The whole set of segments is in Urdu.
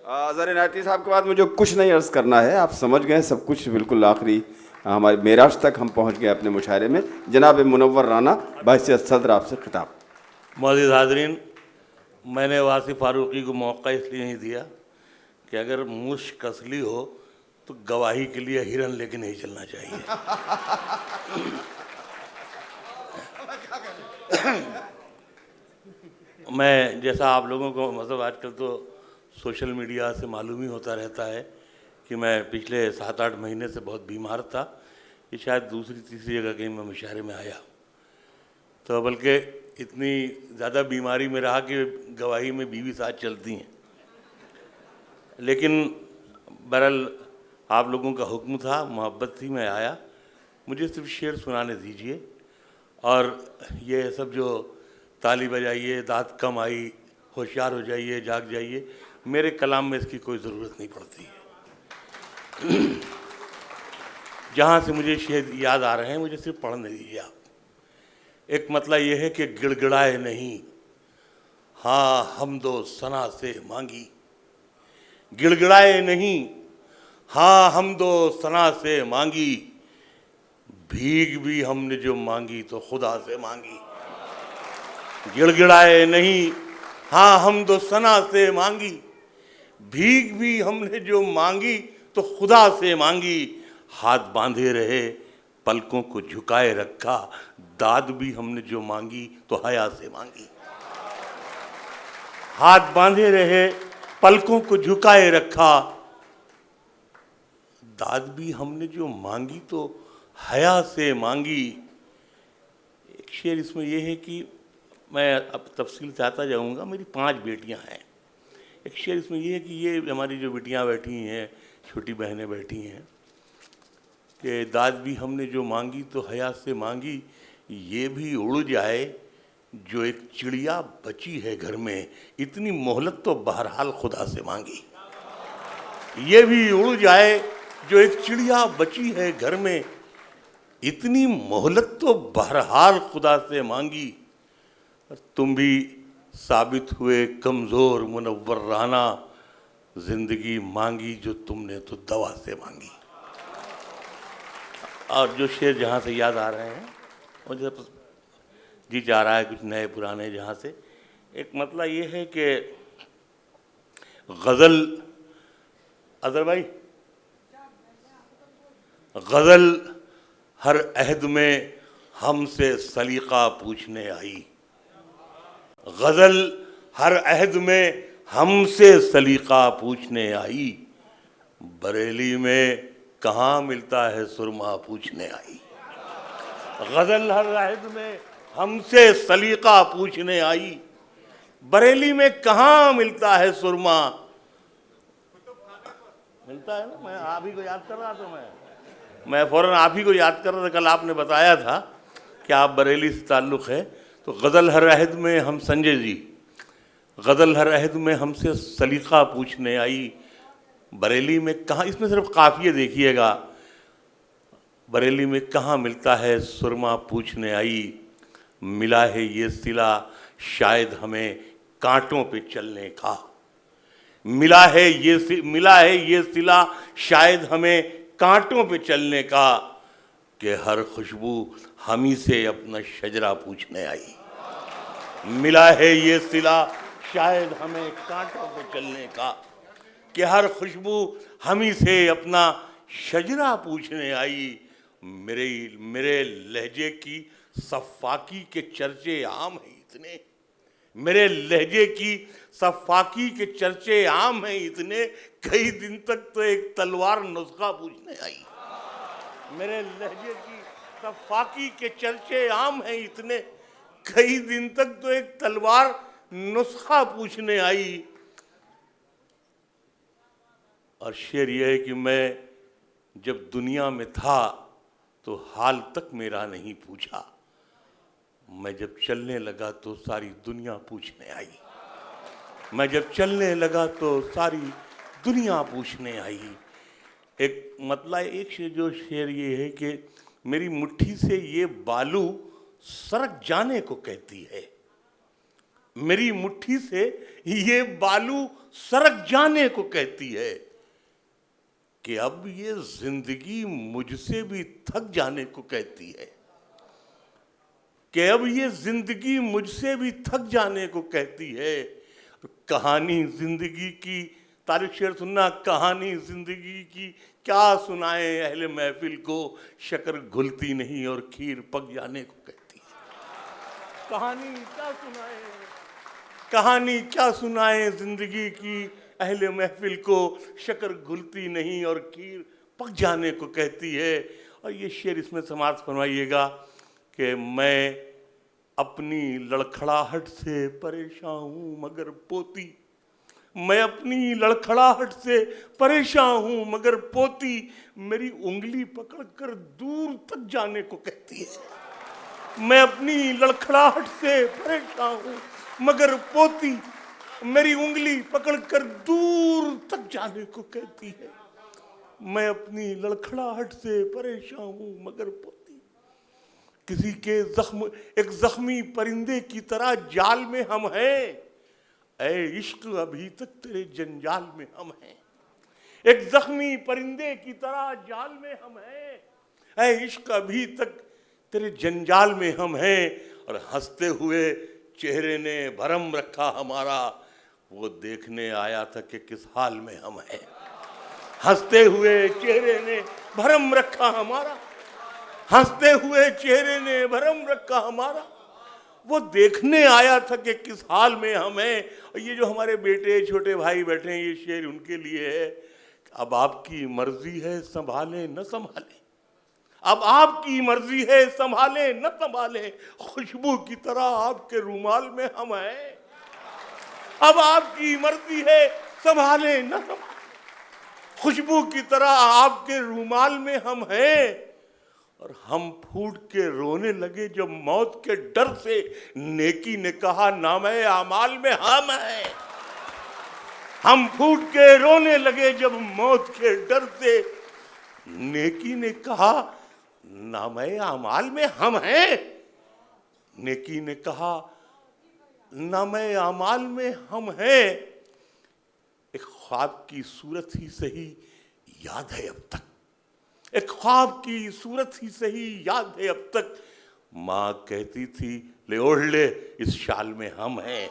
ذرا عنایتی صاحب کے بعد مجھے کچھ نہیں عرض کرنا ہے، آپ سمجھ گئے سب کچھ، بالکل آخری ہمارے معراج تک ہم پہنچ گئے اپنے مشاعرے میں. جناب منور رانا بحیثیت صدر آپ سے خطاب. معزز حاضرین، میں نے واصف فاروقی کو موقع اس لیے نہیں دیا کہ اگر مشک اصلی ہو تو گواہی کے لیے ہرن لے کے نہیں چلنا چاہیے. میں جیسا آپ لوگوں کو مطلب آج کل تو سوشل میڈیا سے معلوم ہی ہوتا رہتا ہے کہ میں پچھلے 7-8 مہینے سے بہت بیمار تھا. یہ شاید دوسری تیسری جگہ کہیں میں مشاعرے میں آیا، تو بلکہ اتنی زیادہ بیماری میں رہا کہ گواہی میں بیوی ساتھ چلتی ہیں. لیکن بہرحال آپ لوگوں کا حکم تھا، محبت تھی، میں آیا. مجھے صرف شعر سنانے دیجئے، اور یہ سب جو تالی بجائیے، داد کم آئی، ہوشیار ہو جائیے، جاگ جائیے، میرے کلام میں اس کی کوئی ضرورت نہیں پڑتی ہے. جہاں سے مجھے شعر یاد آ رہے ہیں مجھے صرف پڑھنے دیجیے آپ. ایک مطلب یہ ہے کہ گڑ گڑائے نہیں، ہاں حمد و ثنا سے مانگی. گڑ گڑائے نہیں، ہاں حمد و ثنا سے مانگی. بھیگ بھی ہم نے جو مانگی تو خدا سے مانگی. گڑ گڑائے نہیں، ہاں حمد و ثنا سے مانگی. بھیگ بھی ہم نے جو مانگی تو خدا سے مانگی. ہاتھ باندھے رہے پلکوں کو جھکائے رکھا، داد بھی ہم نے جو مانگی تو حیا سے مانگی. ہاتھ باندھے رہے پلکوں کو جھکائے رکھا، داد بھی ہم نے جو مانگی تو حیا سے مانگی. ایک شعر اس میں یہ ہے کہ میں اب تفصیل سے آتا جاؤں گا. میری 5 بیٹیاں ہیں. ایک شعر اس میں یہ ہے کہ یہ ہماری جو بیٹیاں بیٹھی ہیں، چھوٹی بہنیں بیٹھی ہیں، کہ داد بھی ہم نے جو مانگی تو حیا سے مانگی. یہ بھی اڑ جائے جو ایک چڑیا بچی ہے گھر میں، اتنی مہلت تو بہرحال خدا سے مانگی. یہ بھی اڑ جائے جو ایک چڑیا بچی ہے گھر میں، اتنی مہلت تو بہرحال خدا سے مانگی. تم بھی ثابت ہوئے کمزور منور رانا، زندگی مانگی جو تم نے تو دوا سے مانگی. اور جو شعر جہاں سے یاد آ رہے ہیں مجھے جی چاہ رہا ہے کچھ نئے پرانے جہاں سے. ایک مطلب یہ ہے کہ غزل، اظہر بھائی، غزل ہر عہد میں ہم سے سلیقہ پوچھنے آئی. غزل ہر عہد میں ہم سے سلیقہ پوچھنے آئی. بریلی میں کہاں ملتا ہے سرما پوچھنے آئی. غزل ہر عہد میں ہم سے سلیقہ پوچھنے آئی. بریلی میں کہاں ملتا ہے سرما. ملتا ہے نا، میں آپ ہی کو یاد کر رہا تھا. میں فوراً آپ ہی کو یاد کر رہا تھا. کل آپ نے بتایا تھا کہ آپ بریلی سے تعلق ہے. تو غزل ہر عہد میں ہم، سنجے جی، غزل ہر عہد میں ہم سے سلیقہ پوچھنے آئی. بریلی میں کہاں، اس میں صرف قافیے دیکھیے گا. بریلی میں کہاں ملتا ہے سرما پوچھنے آئی. ملا ہے یہ صلہ شاید ہمیں کانٹوں پہ چلنے کا. ملا ہے یہ صلہ شاید ہمیں کانٹوں پہ چلنے کا، کہ ہر خوشبو ہمیں سے اپنا شجرہ پوچھنے آئی. ملا ہے یہ صلہ شاید ہمیں کانٹوں پہ چلنے کا، کہ ہر خوشبو ہمیں سے اپنا شجرہ پوچھنے آئی. میرے لہجے کی صفاکی کے چرچے عام ہیں اتنے. میرے لہجے کی صفاکی کے چرچے عام ہیں اتنے، کئی دن تک تو ایک تلوار نسخہ پوچھنے آئی. میرے لہجے کی صفاکی کے چرچے عام ہیں اتنے، کئی دن تک تو ایک تلوار نسخہ پوچھنے آئی. اور شعر یہ ہے کہ میں جب دنیا میں تھا تو حال تک میرا نہیں پوچھا. میں جب چلنے لگا تو ساری دنیا پوچھنے آئی. میں جب چلنے لگا تو ساری دنیا پوچھنے آئی. ایک مطلب ایک جو شعر یہ ہے کہ میری مٹھی سے یہ بالو سرک جانے کو کہتی ہے. میری مٹھی سے یہ بالو سرک جانے کو کہتی ہے کہ اب یہ زندگی مجھ سے بھی تھک جانے کو کہتی ہے، کہ اب یہ زندگی مجھ سے بھی تھک جانے کو کہتی ہے۔ کہانی زندگی کی، طارق شعر سننا، کہانی زندگی کی کیا سنائیں اہل محفل کو، شکر گھلتی نہیں اور کھیر پک جانے کو کہتی ہے۔ کہانی کیا سنائیں، کہانی کیا سنائیں زندگی کی اہل محفل کو، شکر گھلتی نہیں اور کھیر پک جانے کو کہتی ہے۔ اور یہ شعر اس میں سماعت فرمائیے گا کہ میں اپنی لڑکھڑاہٹ سے پریشان ہوں مگر پوتی، میں اپنی لڑکھڑاہٹ سے پریشان ہوں مگر پوتی میری انگلی پکڑ کر دور تک جانے کو کہتی ہے۔ میں اپنی لڑکھڑاہٹ سے پریشان ہوں مگر پوتی میری انگلی پکڑ کر دور تک جانے کو کہتی ہے۔ میں اپنی لڑکھڑاہٹ سے پریشان ہوں مگر پوتی کسی کے ایک زخمی پرندے کی طرح جال میں ہم ہیں، اے عشق ابھی تک تیرے جنجال میں ہم ہیں۔ ایک زخمی پرندے کی طرح جال میں ہم ہیں، اے عشق ابھی تک تیرے جنجال میں ہم ہیں۔ اور ہنستے ہوئے چہرے نے بھرم رکھا ہمارا، وہ دیکھنے آیا تھا کہ کس حال میں ہم ہیں۔ ہنستے ہوئے چہرے نے بھرم رکھا ہمارا، ہنستے ہوئے چہرے نے بھرم رکھا ہمارا، وہ دیکھنے آیا تھا کہ کس حال میں ہم ہیں۔ اور یہ جو ہمارے بیٹے چھوٹے بھائی بیٹھے ہیں، یہ شعر ان کے لیے ہے۔ اب آپ کی مرضی ہے سنبھالیں نہ سنبھالیں، اب آپ کی مرضی ہے سنبھالیں نہ سنبھالیں، خوشبو کی طرح آپ کے رومال میں ہم ہیں۔ اب آپ کی مرضی ہے سنبھالیں نہ سنبھالیں، خوشبو کی طرح آپ کے رومال میں ہم ہیں۔ اور ہم پھوٹ کے رونے لگے جب موت کے ڈر سے، نیکی نے کہا نامہ اعمال میں ہم ہیں۔ ہم پھوٹ کے رونے لگے جب موت کے ڈر سے، نیکی نے کہا نامہ اعمال میں ہم ہیں۔ نیکی نے کہا نامہ اعمال میں ہم ہیں۔ ایک خواب کی صورت ہی صحیح یاد ہے اب تک، ایک خواب کی صورت ہی صحیح یاد ہے اب تک، ماں کہتی تھی لے اوڑھ لے اس شال میں ہم ہیں۔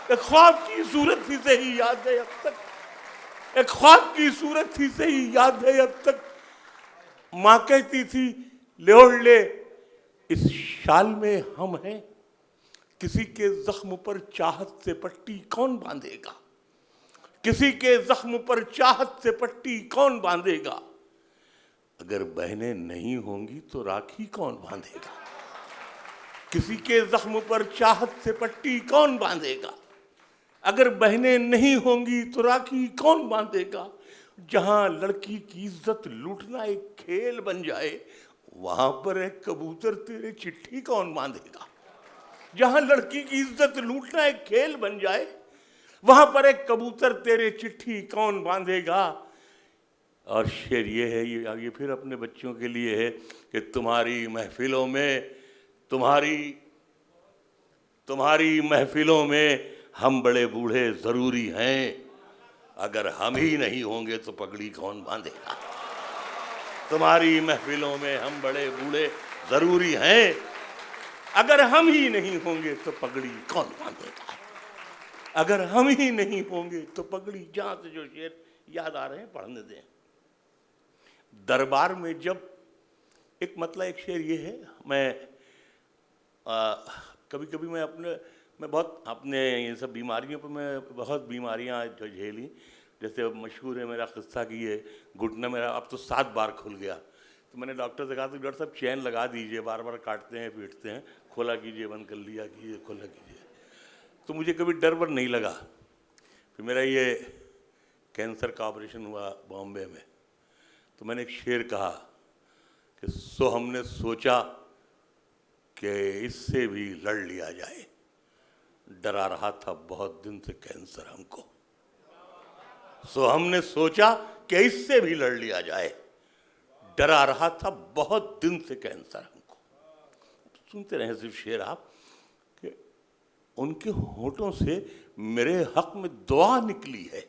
ایک خواب کی صورت ہی صحیح یاد ہے اب تک، ایک خواب کی صورت ہی صحیح یاد ہے اب تک، ماں کہتی تھی لے اوڑھ لے اس شال میں ہم ہیں۔ کسی کے زخم پر چاہت سے پٹی کون باندھے گا، کسی کے زخم پر چاہت سے پٹی کون باندھے گا، اگر بہنیں نہیں ہوں گی تو راکھی کون باندھے گا، کسی کے زخم پر چاہت سے پٹی کون باندھے گا، اگر بہنیں نہیں ہوں گی تو راکھی کون باندھے گا۔ جہاں لڑکی کی عزت لوٹنا ایک کھیل بن جائے، وہاں پر ایک کبوتر تیرے چٹھی کون باندھے گا۔ جہاں لڑکی کی عزت لوٹنا ایک کھیل بن جائے، وہاں پر ایک کبوتر تیرے چٹھی کون باندھے گا۔ اور شعر یہ ہے، یہ پھر اپنے بچوں کے لیے ہے کہ تمہاری محفلوں میں، تمہاری محفلوں میں ہم بڑے بوڑھے ضروری ہیں، اگر ہم ہی نہیں ہوں گے تو پگڑی کون باندھے گا۔ تمہاری محفلوں میں ہم بڑے بوڑھے ضروری ہیں، اگر ہم ہی نہیں ہوں گے تو پگڑی کون باندھے گا، اگر ہم ہی نہیں ہوں گے تو پگڑی۔ جہاں سے جو شعر یاد آ رہے ہیں پڑھنے دیں۔ دربار میں جب ایک شعر یہ ہے، میں کبھی کبھی میں بہت اپنے یہ سب بیماریوں پہ میں بہت بیماریاں جو جھیلی، جیسے مشہور ہے میرا قصہ کہ یہ گھٹنا میرا اب تو 7 بار کھل گیا، تو میں نے ڈاکٹر سے کہا تو ڈاکٹر صاحب چین لگا دیجئے، بار بار کاٹتے ہیں پیٹتے ہیں، کھولا کیجئے بند کر لیا کیجئے کھولا کیجئے۔ تو مجھے کبھی ڈر ور نہیں لگا۔ پھر میرا یہ کینسر کا آپریشن ہوا بامبے میں، تو میں نے ایک شعر کہا کہ سو ہم نے سوچا کہ اس سے بھی لڑ لیا جائے، ڈرا رہا تھا بہت دن سے کینسر ہم کو، سو ہم نے سوچا کہ اس سے بھی لڑ لیا جائے، ڈرا رہا تھا بہت دن سے کینسر ہم کو۔ سنتے رہیں صرف شعر آپ کہ ان کے ہونٹوں سے میرے حق میں دعا نکلی ہے،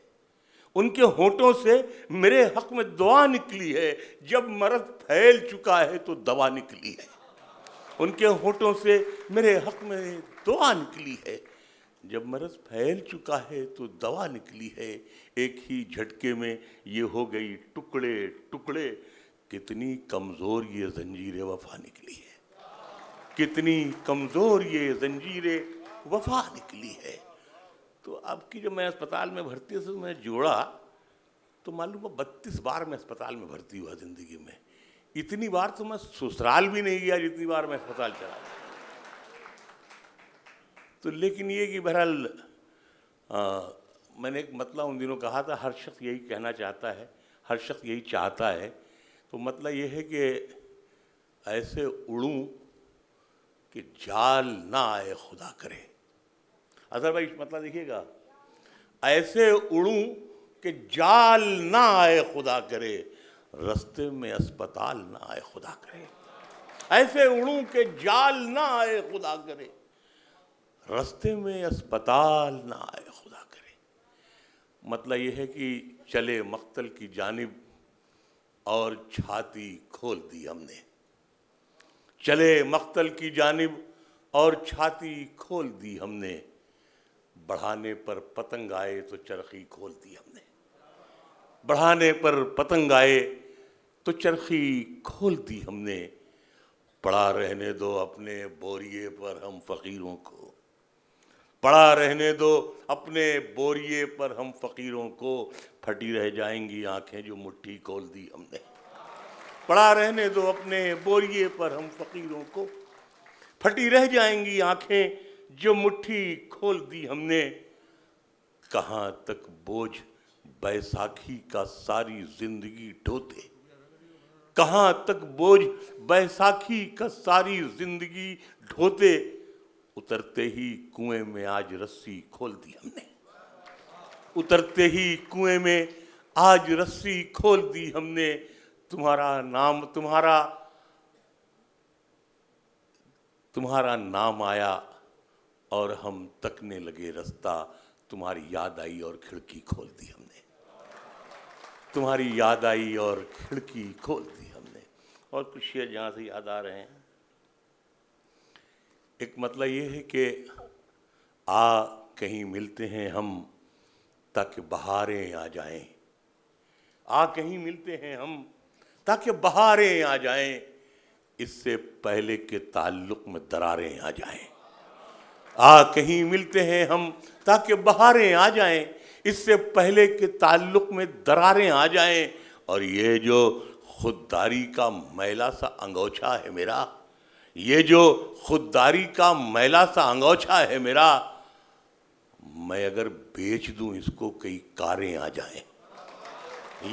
ان کے ہونٹوں سے میرے حق میں دعا نکلی ہے، جب مرض پھیل چکا ہے تو دوا نکلی ہے۔ ان کے ہونٹوں سے میرے حق میں دعا نکلی ہے، جب مرض پھیل چکا ہے تو دوا نکلی ہے۔ ایک ہی جھٹکے میں یہ ہو گئی ٹکڑے ٹکڑے، کتنی کمزور یہ زنجیر وفا نکلی ہے، کتنی کمزور یہ زنجیر وفا نکلی ہے۔ تو اب کی جب میں اسپتال میں بھرتی سے میں جوڑا تو معلوم ہے 32 بار میں اسپتال میں بھرتی ہوا زندگی میں، اتنی بار تو میں سسرال بھی نہیں گیا جتنی بار میں اسپتال چلا گیا۔ تو لیکن یہ کہ بہرحال میں نے ایک مطلب ان دنوں کہا تھا، ہر شخص یہی کہنا چاہتا ہے، ہر شخص یہی چاہتا ہے، تو مطلب یہ ہے کہ ایسے اڑوں کہ جال نہ آئے خدا کرے۔ اظہر بھائی مطلب دیکھیے گا، ایسے اڑوں کہ جال نہ آئے خدا کرے، رستے میں اسپتال نہ آئے خدا کرے۔ ایسے اڑوں کہ جال نہ آئے خدا کرے، رستے میں اسپتال نہ آئے خدا کرے۔ مطلب یہ ہے کہ چلے مقتل کی جانب اور چھاتی کھول دی ہم نے، چلے مقتل کی جانب اور چھاتی کھول دی ہم نے، بڑھانے پر پتنگ آئے تو چرخی کھول دی ہم نے، بڑھانے پر پتنگ آئے تو چرخی کھول دی ہم نے، پڑا رہنے دو اپنے بوریے پر ہم فقیروں کو، پڑا رہنے دو اپنے بوریے پر ہم فقیروں کو، پھٹی رہ جائیں گی آنکھیں جو مٹھی کھول دی ہم نے، پڑا رہنے دو اپنے بوریے پر ہم فقیروں کو، پھٹی رہ جائیں گی آنکھیں جو مٹھی کھول دی ہم نے، کہاں تک بوجھ بیساکھی کا ساری زندگی ڈھوتے، کہاں تک بوجھ بیساکھی کا ساری زندگی ڈھوتے، اترتے ہی کنویں میں آج رسی کھول دی ہم نے، اترتے ہی کنویں میں آج رسی کھول دی ہم نے، تمہارا نام آیا اور ہم تکنے لگے رستہ، تمہاری یاد آئی اور کھڑکی کھول دی ہم نے، تمہاری یاد آئی اور کھڑکی کھول دی ہم نے۔ اور کچھ شعر جہاں سے یاد آ رہے ہیں، ایک مطلب یہ ہے کہ آ کہیں ملتے ہیں ہم تاکہ بہاریں آ جائیں، آ کہیں ملتے ہیں ہم تاکہ بہاریں آ جائیں، اس سے پہلے کہ تعلق میں دراریں آ جائیں، آ کہیں ملتے ہیں ہم تاکہ بہاریں آ جائیں، اس سے پہلے کہ تعلق میں دراریں آ جائیں، اور یہ جو خودداری کا میلا سا انگوچھا ہے میرا، یہ جو خودداری کا میلا سا انگوچھا ہے میرا، میں اگر بیچ دوں اس کو کئی کاریں آ جائیں،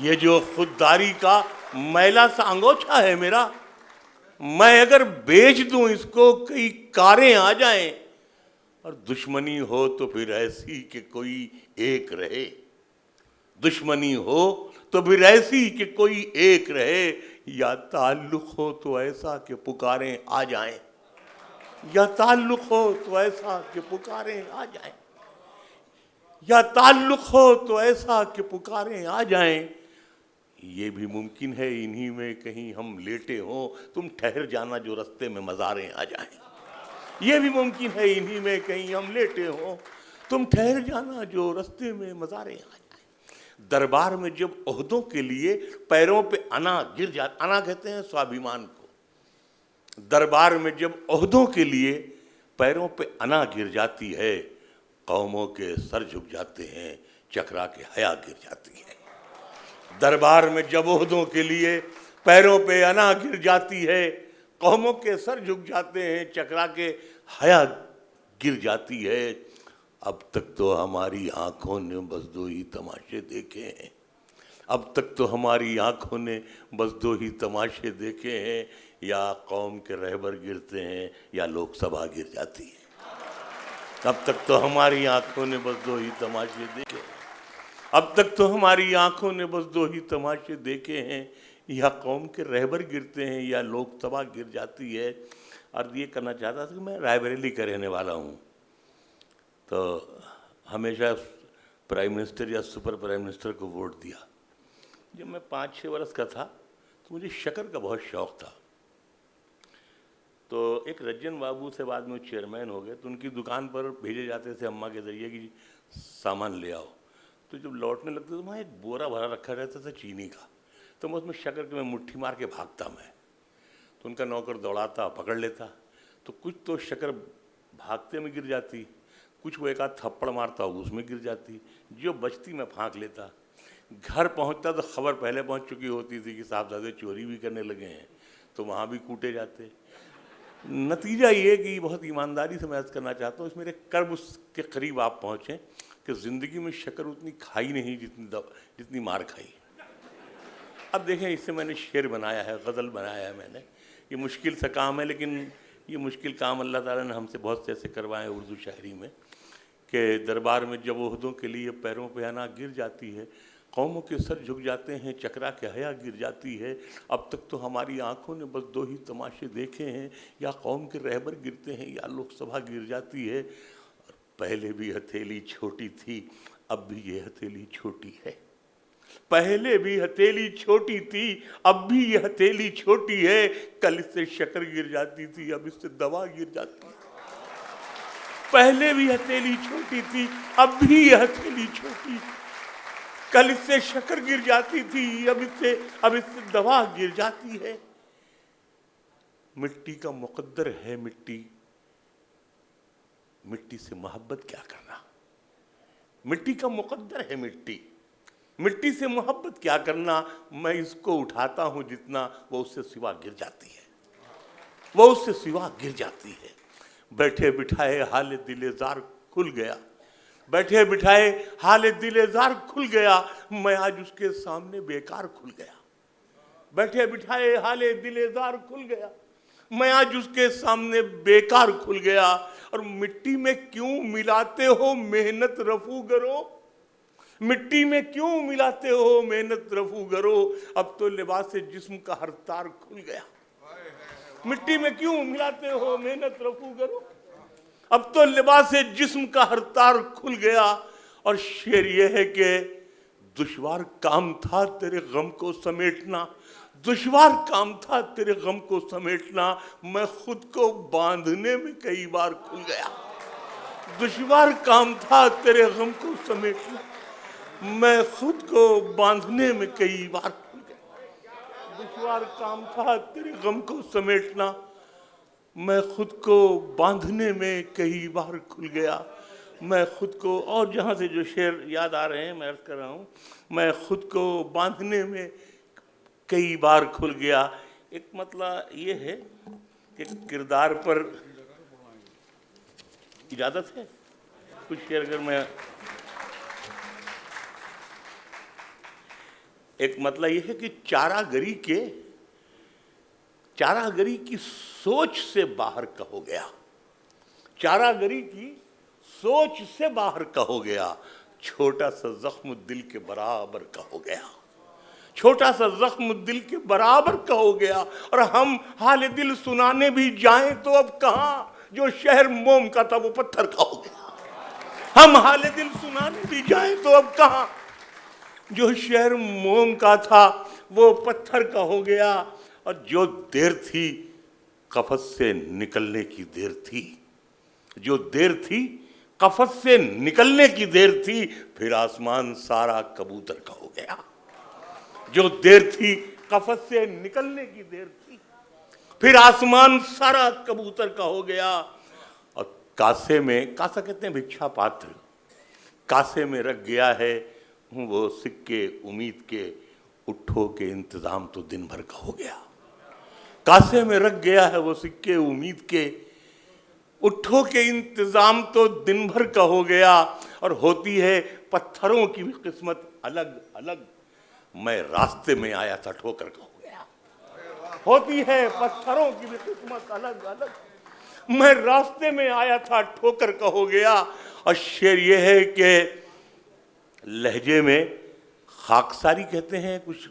یہ جو خودداری کا میلا سا انگوچھا ہے میرا، میں اگر بیچ دوں اس کو کئی کاریں آ جائیں، اور دشمنی ہو تو پھر ایسی کہ کوئی ایک رہے، دشمنی ہو تو پھر ایسی کہ کوئی ایک رہے، یا تعلق ہو تو ایسا کہ پکاریں آ جائیں، یا تعلق ہو تو ایسا کہ پکاریں آ جائیں، یا تعلق ہو تو ایسا کہ پکاریں آ جائیں، یہ بھی ممکن ہے انہی میں کہیں ہم لیٹے ہوں، تم ٹھہر جانا جو رستے میں مزاریں آ جائیں، یہ بھی ممکن ہے انہی میں کہیں ہم لیٹے ہوں، تم ٹھہر جانا جو رستے میں مزاریں آ جائیں۔ دربار میں جب عہدوں کے لیے پیروں پہ انا گر جاتا، انا کہتے ہیں سوابھیمان کو، دربار میں جب عہدوں کے لیے پیروں پہ انا گر جاتی ہے، قوموں کے سر جھک جاتے ہیں، چکرا کے حیا گر جاتی ہے، دربار میں جب عہدوں کے لیے پیروں پہ انا گر جاتی ہے، قوموں کے سر جھک جاتے ہیں، چکرا کے حیا گر جاتی ہے، اب تک تو ہماری آنکھوں نے بس دو ہی تماشے دیکھے ہیں، اب تک تو ہماری آنکھوں نے بس دو ہی تماشے دیکھے ہیں، یا قوم کے رہبر گرتے ہیں یا لوک سبھا گر جاتی ہے، اب تک تو ہماری آنکھوں نے بس دو ہی تماشے دیکھے ہیں، اب تک تو ہماری آنکھوں نے بس دو ہی تماشے دیکھے ہیں، یا قوم کے رہبر گرتے ہیں یا لوک سبھا گر جاتی ہے۔ اور یہ کرنا چاہتا تھا کہ میں رائے بریلی کا رہنے والا ہوں، تو ہمیشہ پرائم منسٹر یا سپر پرائم منسٹر کو ووٹ دیا. جب میں 5-6 برس کا تھا تو مجھے شکر کا بہت شوق تھا. تو ایک رجن بابو سے بعد میں چیئرمین ہو گئے, تو ان کی دکان پر بھیجے جاتے تھے اماں کے ذریعے کہ سامان لے آؤ. تو جب لوٹنے لگتے تو وہاں ایک بورا بھرا رکھا رہتا تھا چینی کا, تو میں اس میں شکر کے میں مٹھی مار کے بھاگتا میں, تو ان کا نوکر دوڑاتا پکڑ لیتا. تو کچھ تو شکر بھاگتے میں گر جاتی, کچھ وہ ایک آدھ تھپڑ مارتا اس میں گر جاتی, جو بچتی میں پھانک لیتا. گھر پہنچتا تو خبر پہلے پہنچ چکی ہوتی تھی کہ صاحبزادے چوری بھی کرنے لگے ہیں, تو وہاں بھی کوٹے جاتے. نتیجہ یہ کہ بہت ایمانداری سے میں عرض کرنا چاہتا ہوں, اس میرے کرب اس کے قریب آپ پہنچیں کہ زندگی میں شکر اتنی کھائی نہیں جتنی مار کھائی. اب دیکھیں اس سے میں نے شعر بنایا ہے, غزل بنایا ہے میں نے. یہ مشکل سا کام ہے, لیکن یہ مشکل کام اللہ تعالیٰ نے ہم سے بہت سے ایسے کروائے ہیں اردو شاعری میں کہ دربار میں جب عہدوں کے لیے پیروں پہ انا گر جاتی ہے, قوموں کے سر جھک جاتے ہیں, چکرا کے حیا گر جاتی ہے. اب تک تو ہماری آنکھوں نے بس 2 ہی تماشے دیکھے ہیں, یا قوم کے رہبر گرتے ہیں یا لوک سبھا گر جاتی ہے. پہلے بھی ہتھیلی چھوٹی تھی, اب بھی یہ ہتھیلی چھوٹی ہے. پہلے بھی ہتھیلی چھوٹی تھی, اب بھی یہ ہتھیلی چھوٹی ہے. کل اس سے شکر گر جاتی تھی, اب اس سے دوا گر جاتی ہے. پہلے بھی ہتھیلی چھوٹی تھی, اب بھی یہ ہتھیلی چھوٹی ہے. کل اس سے شکر گر جاتی تھی, اب اس سے دوا گر جاتی ہے. مٹی کا مقدر ہے مٹی, مٹی سے محبت کیا کرنا. مٹی کا مقدر ہے مٹی, مٹی سے محبت کیا کرنا. میں اس کو اٹھاتا ہوں جتنا, وہ اس سے سوا گر جاتی ہے, وہ اس سے سوا گر جاتی ہے. بیٹھے بٹھائے حال دل زار کھل گیا, بیٹھے بٹھائے حال دل زار کھل گیا. میں آج اس کے سامنے بیکار کھل گیا. بیٹھے بٹھائے حال دل زار کھل گیا, میں آج اس کے سامنے بیکار کھل گیا. اور مٹی میں کیوں ملاتے ہو محنت رفو گرو, مٹی میں کیوں ملاتے ہو محنت رفو گرو. اب تو لباس جسم کا ہر تار کھل گیا. مٹی میں کیوں ملاتے ہو محنت رفو گرو, اب تو لباس جسم کا ہر تار کھل گیا. اور شعر یہ ہے کہ دشوار کام تھا تیرے غم کو سمیٹنا, دشوار کام تھا تیرے غم کو سمیٹنا. میں خود کو باندھنے میں کئی بار کھل گیا. دشوار کام تھا تیرے غم کو سمیٹنا, میں خود کو باندھنے میں کئی بار کھل گیا. دشوار کام تھا تیرے غم کو سمیٹنا, میں خود کو باندھنے میں کئی بار کھل گیا. میں خود کو, اور جہاں سے جو شعر یاد آ رہے ہیں میں عرض کر رہا ہوں, میں خود کو باندھنے میں کئی بار کھل گیا. ایک مطلب یہ ہے کہ کردار پر اجازت ہے کچھ شعر اگر میں, ایک مطلب یہ ہے کہ چارہ گری کی سوچ سے باہر کا ہو گیا, چارہ گری کی سوچ سے باہر کا ہو گیا. چھوٹا سا زخم دل کے برابر کا ہو گیا, چھوٹا سا زخم دل کے برابر کا ہو گیا. اور ہم حال دل سنانے بھی جائیں تو اب کہاں, جو شہر موم کا تھا وہ پتھر کا ہو گیا. ہم حال دل سنانے بھی جائیں تو اب کہاں, جو شہر موم کا تھا وہ پتھر کا ہو گیا. اور جو دیر تھی قفس سے نکلنے کی دیر تھی, جو دیر تھی قفس سے نکلنے کی دیر تھی, پھر آسمان سارا کبوتر کا ہو گیا. جو دیر تھی قفس سے نکلنے کی دیر تھی, پھر آسمان سارا کبوتر کا ہو گیا. اور کاسے میں, کاسا کہتے ہیں بھکشا پاتر, کاسے میں رکھ گیا ہے وہ سکے امید کے, اٹھو کے انتظام تو دن بھر کا ہو گیا. کاسے میں رکھ گیا ہے وہ سکے امید کے, اٹھو کے انتظام تو دن بھر کا ہو گیا. اور ہوتی ہے پتھروں کی بھی قسمت الگ الگ, میں راستے میں آیا تھا ٹھوکر کا ہو گیا. ہوتی ہے پتھروں کی بھی قسمت الگ الگ, میں راستے میں آیا تھا ٹھوکر کا ہو گیا. اور شعر یہ ہے کہ لہجے میں خاکساری کہتے ہیں, کچھ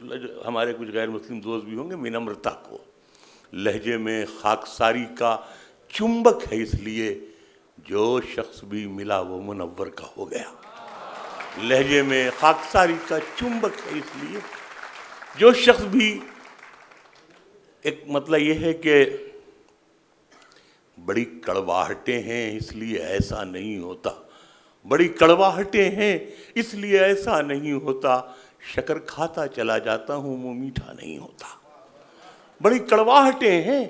ہمارے کچھ غیر مسلم دوست بھی ہوں گے, ونمرتا کو. لہجے میں خاکساری کا چنبک ہے, اس لیے جو شخص بھی ملا وہ منور کا ہو گیا. لہجے میں خاکساری کا چنبک ہے. اس لیے جو شخص بھی, ایک مطلب یہ ہے کہ بڑی کڑواہٹیں ہیں اس لیے ایسا نہیں ہوتا, بڑی کڑواہٹیں ہیں اس لیے ایسا نہیں ہوتا, شکر کھاتا چلا جاتا ہوں منہ میٹھا نہیں ہوتا. بڑی کڑواہٹیں ہیں,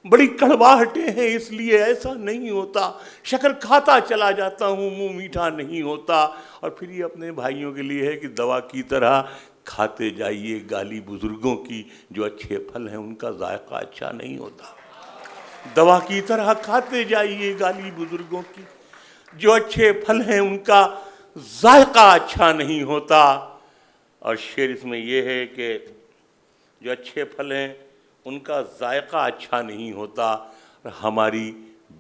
بڑی کڑواہٹیں ہیں اس لیے ایسا نہیں ہوتا, شکر کھاتا چلا جاتا ہوں منہ میٹھا نہیں ہوتا. اور پھر یہ اپنے بھائیوں کے لیے ہے کہ دوا کی طرح کھاتے جائیے گالی بزرگوں کی, جو اچھے پھل ہیں ان کا ذائقہ اچھا نہیں ہوتا. دوا کی طرح کھاتے جائیے گالی بزرگوں کی, جو اچھے پھل ہیں ان کا ذائقہ اچھا نہیں ہوتا. اور شعر اس میں یہ ہے کہ جو اچھے پھل ہیں ان کا ذائقہ اچھا نہیں ہوتا. ہماری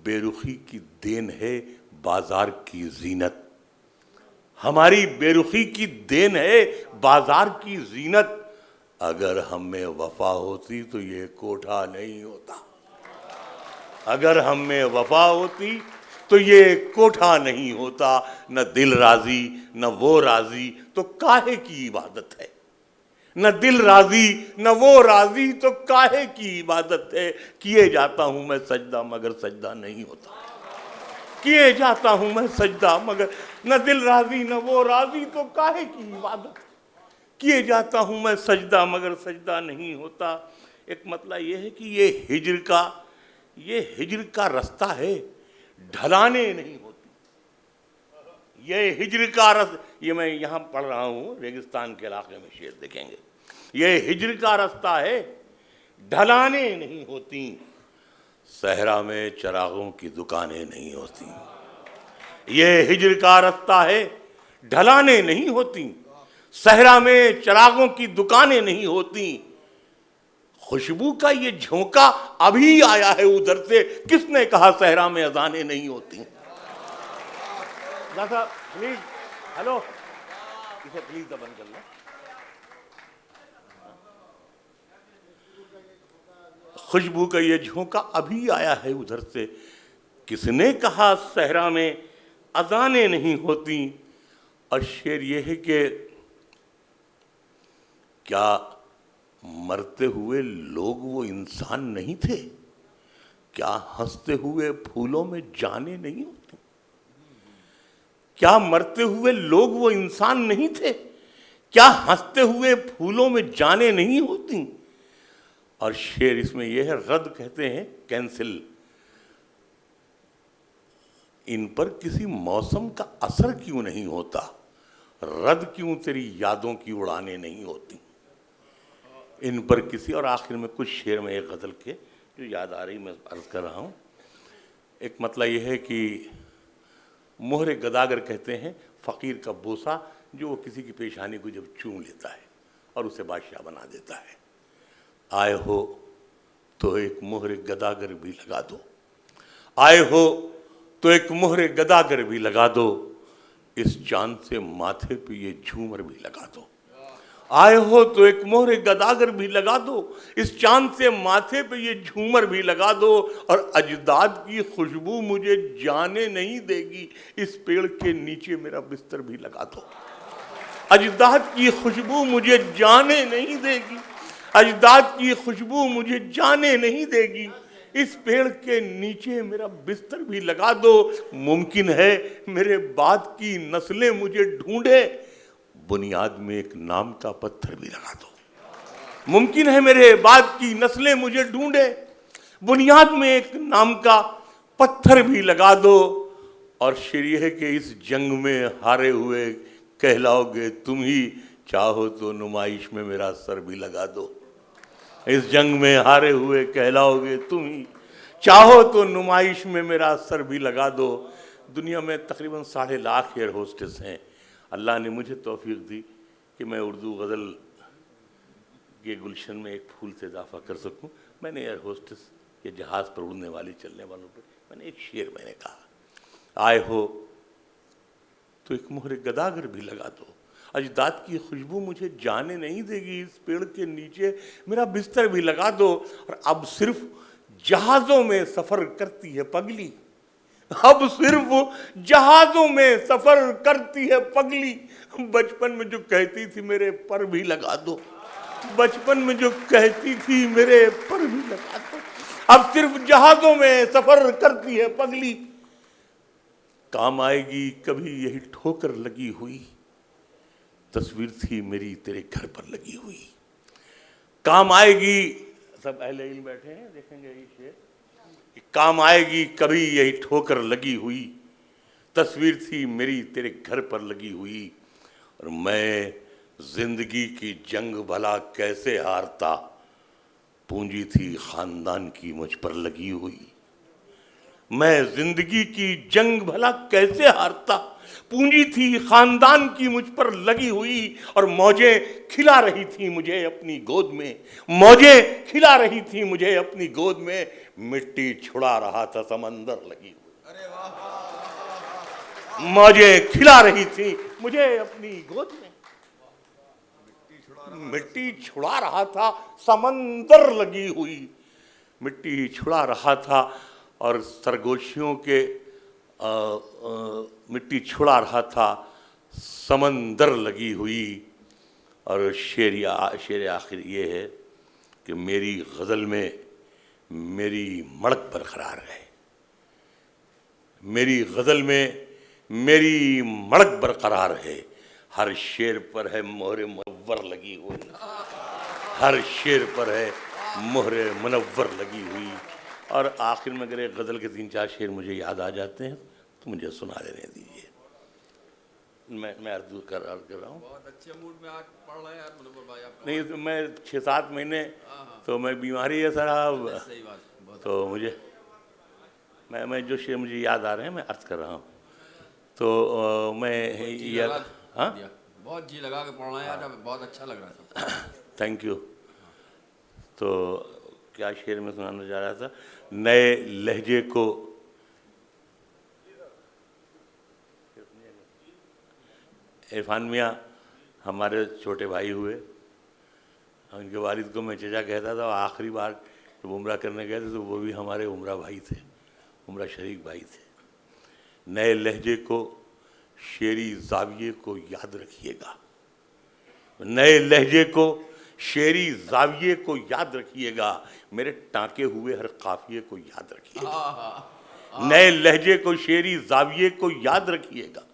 بے رخی کی دین ہے بازار کی زینت, ہماری بے رخی کی دین ہے بازار کی زینت. اگر ہم میں وفا ہوتی تو یہ کوٹھا نہیں ہوتا, اگر ہم میں وفا ہوتی تو یہ کوٹھا نہیں ہوتا. نہ دل راضی نہ وہ راضی تو کاہے کی عبادت ہے, نہ دل راضی نہ وہ راضی تو کاہے کی عبادت ہے. کیے جاتا ہوں میں سجدہ مگر سجدہ نہیں ہوتا, کیے جاتا ہوں میں سجدہ مگر, نہ دل راضی نہ وہ راضی تو کاہے کی عبادت, کیے جاتا ہوں میں سجدہ مگر سجدہ نہیں ہوتا. ایک مطلب یہ ہے کہ یہ ہجر کا رستہ ہے, ڈھلانے نہیں ہوتی. یہ ہجر کا رستہ, یہ میں یہاں پڑھ رہا ہوں ریگستان کے علاقے میں شعر دیکھیں گے. یہ ہجر کا رستہ ہے ڈھلانے نہیں ہوتی, صحرا میں چراغوں کی دکانیں نہیں ہوتی. یہ ہجر کا رستہ ہے ڈھلانے نہیں ہوتی, صحرا میں چراغوں کی دکانیں نہیں ہوتی. خوشبو کا یہ جھونکا ابھی آیا ہے ادھر سے, کس نے کہا صحرا میں اذانیں نہیں ہوتی. صاحب پلیز, ہلو, اسے پلیز بند کر لیں. خوشبو کا یہ جھونکا ابھی آیا ہے ادھر سے, کس نے کہا صحرا میں اذانیں نہیں ہوتی. اور شعر یہ ہے کہ کیا مرتے ہوئے لوگ وہ انسان نہیں تھے, کیا ہنستے ہوئے پھولوں میں جانیں نہیں ہوتی. کیا مرتے ہوئے لوگ وہ انسان نہیں تھے, کیا ہنستے ہوئے پھولوں میں جانیں نہیں ہوتی. اور شعر اس میں یہ ہے, رد کہتے ہیں کینسل, ان پر کسی موسم کا اثر کیوں نہیں ہوتا, رد کیوں تیری یادوں کی اڑانے نہیں ہوتی. ان پر کسی, اور آخر میں کچھ شعر میں ایک غزل کے جو یاد آ رہی میں عرض کر رہا ہوں. ایک مطلب یہ ہے کہ مہر گداگر کہتے ہیں فقیر کا بوسہ جو وہ کسی کی پیشانی کو جب چوم لیتا ہے اور اسے بادشاہ بنا دیتا ہے. آئے ہو تو ایک مہر گداگر بھی لگا دو, آئے ہو تو ایک مہر گداگر بھی لگا دو, اس چاند سے ماتھے پہ یہ جھومر بھی لگا دو. آئے ہو تو ایک مہر گداگر بھی لگا دو, اس چاند سے ماتھے پہ یہ جھومر بھی لگا دو. اور اجداد کی خوشبو مجھے جانے نہیں دے گی, اس پیڑ کے نیچے میرا بستر بھی لگا دو. اجداد کی خوشبو مجھے جانے نہیں دے گی, اجداد کی خوشبو مجھے جانے نہیں دے گی, اس پیڑ کے نیچے میرا بستر بھی لگا دو. ممکن ہے میرے بعد کی نسلیں مجھے ڈھونڈے, بنیاد میں ایک نام کا پتھر بھی لگا دو. ممکن ہے میرے بعد کی نسلیں مجھے ڈھونڈے, بنیاد میں ایک نام کا پتھر بھی لگا دو. اور شعر یہ ہے کہ اس جنگ میں ہارے ہوئے کہلاؤ گے تم ہی, چاہو تو نمائش میں میرا سر بھی لگا دو. اس جنگ میں ہارے ہوئے کہلاؤ گے تم ہی, چاہو تو نمائش میں میرا سر بھی لگا دو. دنیا میں تقریباً 1.5 لاکھ ایئر ہوسٹس ہیں. اللہ نے مجھے توفیق دی کہ میں اردو غزل کے گلشن میں ایک پھول سے اضافہ کر سکوں. میں نے ایئر ہوسٹس یا جہاز پر اڑنے والی چلنے والوں پر میں نے ایک شعر میں نے کہا, آئے ہو تو ایک مہر گداگر بھی لگا دو, اجداد کی خوشبو مجھے جانے نہیں دے گی, اس پیڑ کے نیچے میرا بستر بھی لگا دو. اور اب صرف جہازوں میں سفر کرتی ہے پگلی, اب صرف جہازوں میں سفر کرتی ہے پگلی، بچپن میں جو کہتی تھی میرے پر بھی لگا دو، بچپن میں جو کہتی تھی میرے پر بھی لگا دو، اب صرف جہازوں میں سفر کرتی ہے پگلی، کام آئے گی کبھی یہی ٹھوکر لگی ہوئی، تصویر تھی میری تیرے گھر پر لگی ہوئی، کام آئے گی، سب اہل علم بیٹھے ہیں دیکھیں گے یہ شعر، کام آئے گی کبھی یہی ٹھوکر لگی ہوئی، تصویر تھی میری تیرے گھر پر لگی ہوئی، اور میں زندگی کی جنگ بھلا کیسے ہارتا، پونجی تھی خاندان کی مجھ پر لگی ہوئی، میں زندگی کی جنگ بھلا کیسے ہارتا، پونجی تھی خاندان کی مجھ پر لگی ہوئی، اور موجیں کھلا رہی تھی مجھے اپنی گود میں، موجیں کھلا رہی تھی مجھے اپنی گود میں، مٹی چھڑا رہا تھا سمندر لگی ہوئی، موجیں کھلا رہی تھی مجھے اپنی گود میں، مٹی چھڑا رہا تھا سمندر لگی ہوئی، مٹی چھڑا رہا تھا اور سرگوشیوں کے مٹی چھڑا رہا تھا سمندر لگی ہوئی، اور شعر آخر یہ ہے کہ میری غزل میں میری مڑک برقرار ہے، میری غزل میں میری مڑک برقرار ہے، ہر شعر پر ہے مہر منور لگی ہوئی، ہر شعر پر ہے مہر منور لگی ہوئی، اور آخر میں اگر ایک غزل کے 3-4 شعر مجھے یاد آ جاتے ہیں تو مجھے سنا دینے دیجیے، میں اردو کر رہا ہوں، بہت اچھے موڈ میں آج پڑھ رہے ہیں منور بھائی آپ، نہیں تو میں 6-7 مہینے تو میں بیماری ہے صاحب، صحیح بات، بہت تو مجھے میں جو شعر مجھے یاد آ رہے ہیں میں عرض کر رہا ہوں، تو میں یہ ہاں بہت جی لگا کے پڑھ رہے ہیں آج، بہت اچھا لگ رہا ہے، تھینک یو، تو کیا شعر میں سنانا چاہ رہا تھا، نئے لہجے کو عرفان میاں ہمارے چھوٹے بھائی ہوئے، ان کے والد کو میں چچا کہتا تھا، آخری بار جب عمرہ کرنے گئے تھے تو وہ بھی ہمارے عمرہ بھائی تھے، عمرہ شریک بھائی تھے، نئے لہجے کو شعری زاویے کو یاد رکھیے گا، نئے لہجے کو شعری زاویے کو یاد رکھیے گا، میرے ٹانکے ہوئے ہر قافیے کو یاد رکھیے گا، نئے لہجے کو شعری زاویے کو یاد رکھیے گا،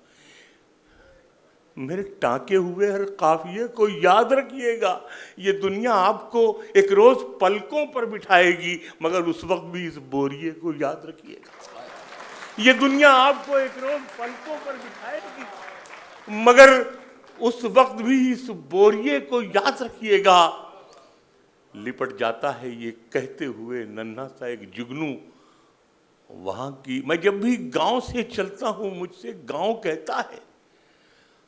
میرے ٹانکے ہوئے ہر قافیے کو یاد رکھیے گا، یہ دنیا آپ کو ایک روز پلکوں پر بٹھائے گی، مگر اس وقت بھی اس بوریے کو یاد رکھیے گا، یہ دنیا آپ کو ایک روز پلکوں پر بٹھائے گی، مگر اس وقت بھی اس بوریے کو یاد رکھیے گا، لپٹ جاتا ہے یہ کہتے ہوئے ننھا سا ایک جگنو وہاں کی، میں جب بھی گاؤں سے چلتا ہوں مجھ سے گاؤں کہتا ہے،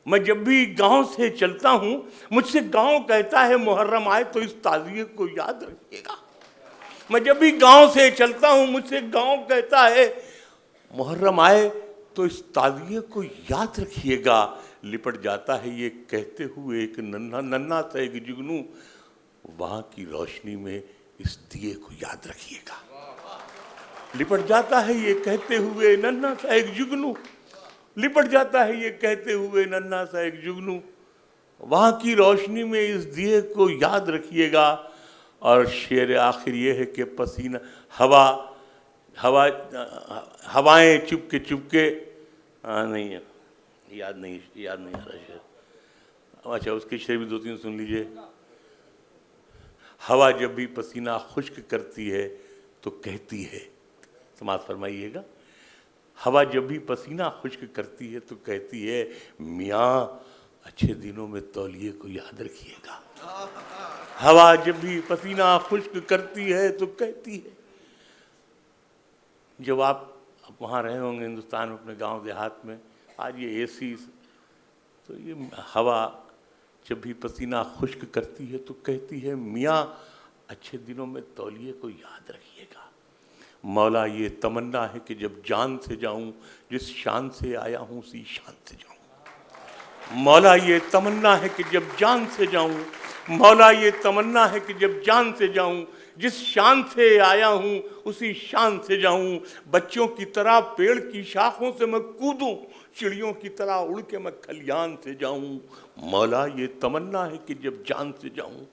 میں جب بھی گاؤں سے چلتا ہوں مجھ سے گاؤں کہتا ہے، محرم آئے تو اس تعزیے کو یاد رکھیے گا، میں جب بھی گاؤں سے چلتا ہوں مجھ سے گاؤں کہتا ہے، محرم آئے تو اس تعزیے کو یاد رکھیے گا، لپٹ جاتا ہے یہ کہتے ہوئے ایک ننھا سا ایک جگنو وہاں کی روشنی میں اس دیے کو یاد رکھیے گا، لپٹ جاتا ہے یہ کہتے ہوئے ننھا سا ایک جگنو، لپٹ جاتا ہے یہ کہتے ہوئے ننھا سا ایک جگنو وہاں کی روشنی میں اس دیے کو یاد رکھیے گا، اور شعر آخر یہ ہے کہ پسینہ ہوائیں چپ کے نہیں ہے، یاد نہیں آ رہا شعر، اچھا اس کے شعر بھی 2-3 سن لیجئے، ہوا جب بھی پسینہ خشک کرتی ہے تو کہتی ہے، سماعت فرمائیے گا، ہوا جب بھی پسینہ خشک کرتی ہے تو کہتی ہے، میاں اچھے دنوں میں تولیے کو یاد رکھیے گا، ہوا جب بھی پسینہ خشک کرتی ہے تو کہتی ہے، جب آپ وہاں رہے ہوں گے ہندوستان میں اپنے گاؤں دیہات میں، آج یہ اے سی، تو یہ ہوا جب بھی پسینہ خشک کرتی ہے تو کہتی ہے، میاں اچھے دنوں میں تولیے کو یاد رکھیے گا، مولا یہ تمنا ہے کہ جب جان سے جاؤں جس شان سے آیا ہوں اسی شان سے جاؤں، مولا یہ تمنا ہے کہ جب جان سے جاؤں، مولا یہ تمنا ہے کہ جب جان سے جاؤں، جس شان سے آیا ہوں اسی شان سے جاؤں، بچوں کی طرح پیڑ کی شاخوں سے میں کودوں، چڑیوں کی طرح اڑ کے میں کھلیان سے جاؤں۔ مولا یہ تمنا ہے کہ جب جان سے جاؤں،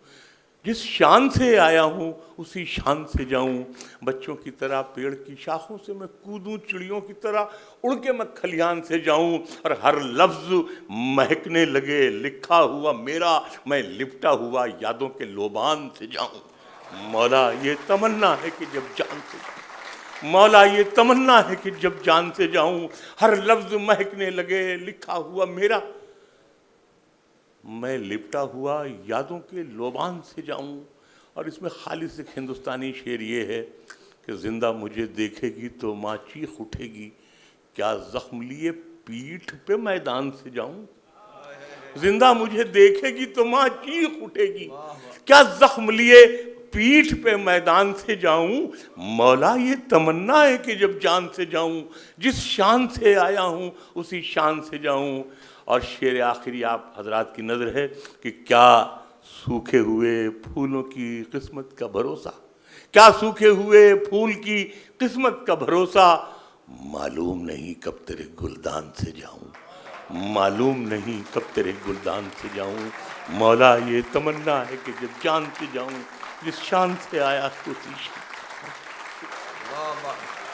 جس شان سے آیا ہوں اسی شان سے جاؤں، بچوں کی طرح پیڑ کی شاخوں سے میں کودوں، چڑیوں کی طرح اڑ کے میں کھلیان سے جاؤں، اور ہر لفظ مہکنے لگے لکھا ہوا میرا، میں لپٹا ہوا یادوں کے لوبان سے جاؤں۔ مولا یہ تمنا ہے کہ جب جان سے جاؤں، مولا یہ تمنا ہے کہ جب جان سے جاؤں، ہر لفظ مہکنے لگے لکھا ہوا میرا، میں لپٹا ہوا یادوں کے لوبان سے جاؤں۔ اور اس میں خالص ایک ہندوستانی شعر یہ ہے کہ زندہ مجھے دیکھے گی تو ماں چیخ اٹھے گی، کیا زخم لیے پیٹھ پہ میدان سے جاؤں۔ زندہ مجھے دیکھے گی تو ماں چیخ اٹھے گی، کیا زخم لیے پیٹھ پہ میدان سے جاؤں۔ مولا یہ تمنا ہے کہ جب جان سے جاؤں، جس شان سے آیا ہوں اسی شان سے جاؤں۔ اور شعر آخری آپ حضرات کی نظر ہے کہ کیا سوکھے ہوئے پھولوں کی قسمت کا بھروسہ، کیا سوکھے ہوئے پھول کی قسمت کا بھروسہ، معلوم نہیں کب تیرے گلدان سے جاؤں، معلوم نہیں کب تیرے گلدان سے جاؤں۔ مولا یہ تمنا ہے کہ جب جان سے جاؤں، جس شان سے آیا تو اسی شان۔ واہ واہ